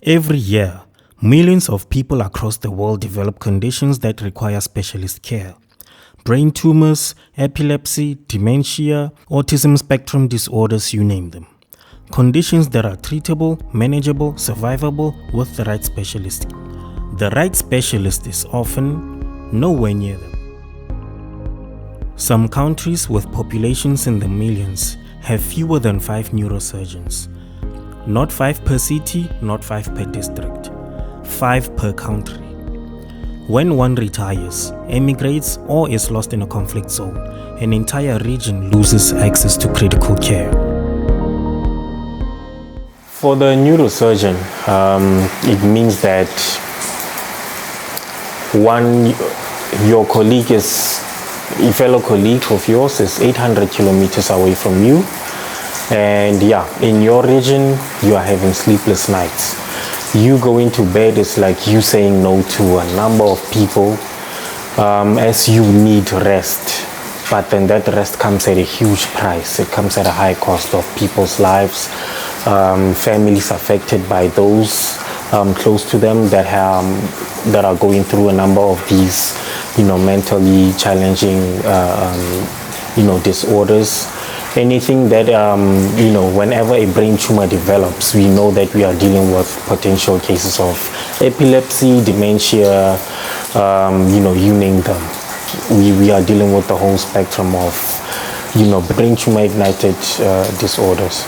Every year, millions of people across the world develop conditions that require specialist care. Brain tumors, epilepsy, dementia, autism spectrum disorders, you name them. Conditions that are treatable, manageable, survivable with the right specialist. The right specialist is often nowhere near them. Some countries with populations in the millions have fewer than 5 neurosurgeons. Not 5 per city, not 5 per district. 5 per country. When one retires, emigrates, or is lost in a conflict zone, an entire region loses access to critical care. For the neurosurgeon, it means that your colleague is, a fellow colleague of yours is 800 kilometers away from you. And in your region, you are having sleepless nights. You going to bed is like you saying no to a number of people as you need rest. But then that rest comes at a huge price. It comes at a high cost of people's lives, families affected by those close to them that are going through a number of these, mentally challenging, disorders. Anything that, whenever a brain tumor develops, we know that we are dealing with potential cases of epilepsy, dementia, you name them. We are dealing with the whole spectrum of, brain tumor ignited disorders.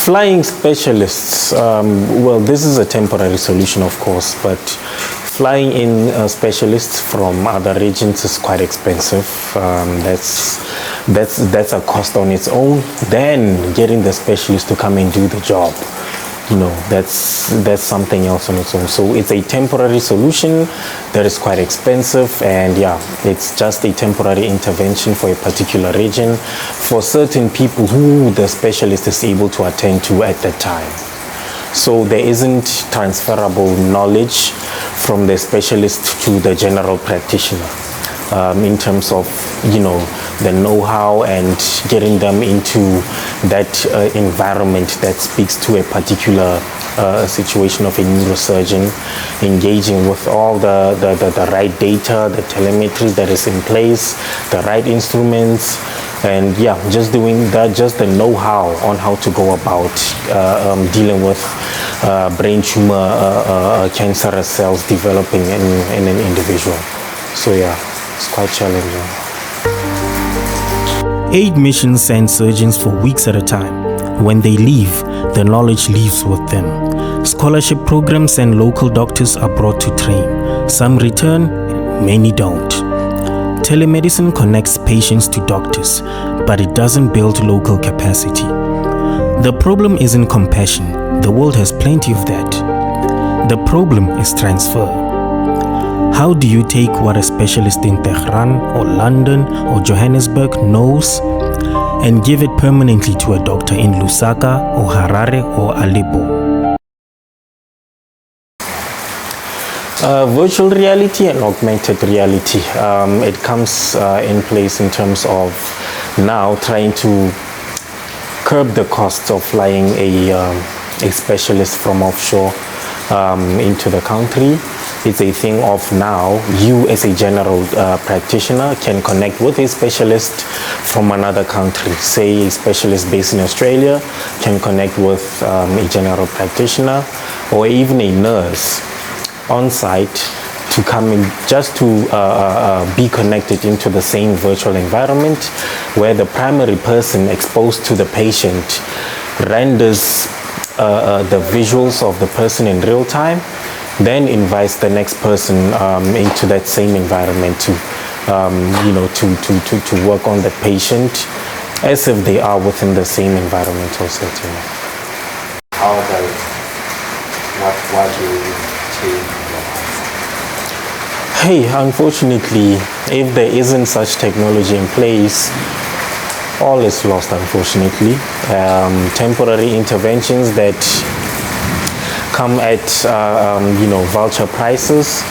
Flying specialists, this is a temporary solution, of course, but flying in specialists from other regions is quite expensive. That's a cost on its own. Then getting the specialist to come and do the job, that's something else on its own. So it's a temporary solution that is quite expensive, and it's just a temporary intervention for a particular region for certain people who the specialist is able to attend to at that time. So there isn't transferable knowledge from the specialist to the general practitioner in terms of, the know-how and getting them into that environment that speaks to a particular situation of a neurosurgeon, engaging with all the right data, the telemetry that is in place, the right instruments, and just doing that, just the know-how on how to go about dealing with brain tumor cancerous cells developing in an individual. So it's quite challenging. 8 missions send surgeons for weeks at a time. When they leave, the knowledge leaves with them. Scholarship programs and local doctors are brought to train. Some return, many don't. Telemedicine connects patients to doctors, but it doesn't build local capacity. The problem isn't compassion. The world has plenty of that. The problem is transfer. How do you take what a specialist in Tehran or London or Johannesburg knows and give it permanently to a doctor in Lusaka or Harare or Aleppo? Virtual reality and augmented reality. It comes in place in terms of now trying to curb the costs of flying a specialist from offshore into the country. It's a thing of now, you as a general practitioner can connect with a specialist from another country. Say a specialist based in Australia can connect with a general practitioner or even a nurse on site to come in just to be connected into the same virtual environment where the primary person exposed to the patient renders the visuals of the person in real time, then invites the next person into that same environment to work on the patient as if they are within the same environmental setting. How does what do you take? Hey, unfortunately, if there isn't such technology in place, all is lost, unfortunately. Temporary interventions that come at vulture prices,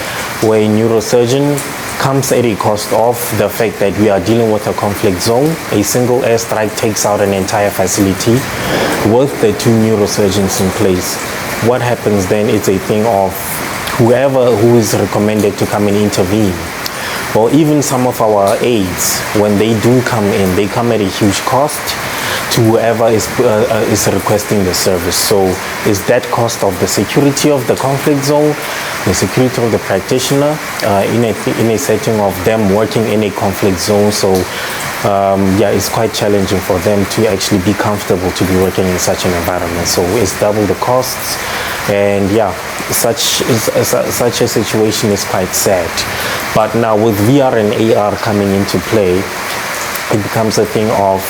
where a neurosurgeon comes at a cost of the fact that we are dealing with a conflict zone. A single airstrike takes out an entire facility with the 2 neurosurgeons in place. What happens then is a thing of whoever who is recommended to come and intervene, or even some of our aides, when they do come in, they come at a huge cost to whoever is requesting the service. So is that cost of the security of the conflict zone, the security of the practitioner in a setting of them working in a conflict zone. So yeah, it's quite challenging for them to actually be comfortable to be working in such an environment. So it's double the costs, and yeah, such a situation is quite sad. But now with VR and AR coming into play, it becomes a thing of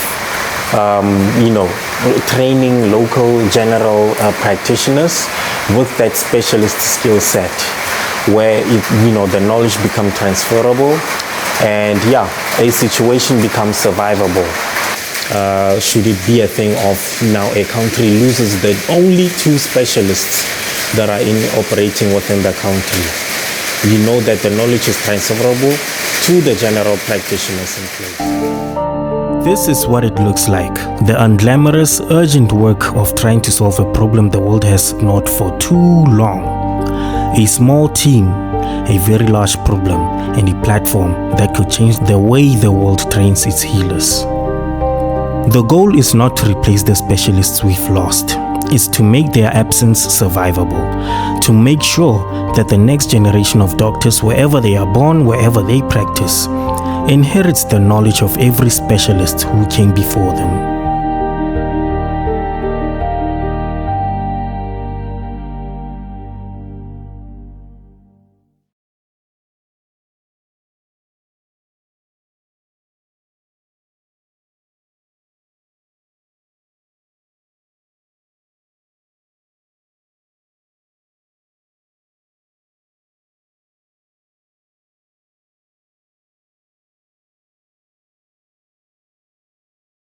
training local general practitioners with that specialist skill set, where the knowledge becomes transferable, and yeah, a situation becomes survivable. Should it be a thing of now a country loses the only 2 specialists that are operating within the country, that the knowledge is transferable to the general practitioners in place. This is what it looks like, the unglamorous, urgent work of trying to solve a problem the world has ignored for too long. A small team, a very large problem, and a platform that could change the way the world trains its healers. The goal is not to replace the specialists we've lost. It's to make their absence survivable, to make sure that the next generation of doctors, wherever they are born, wherever they practice, inherits the knowledge of every specialist who came before them.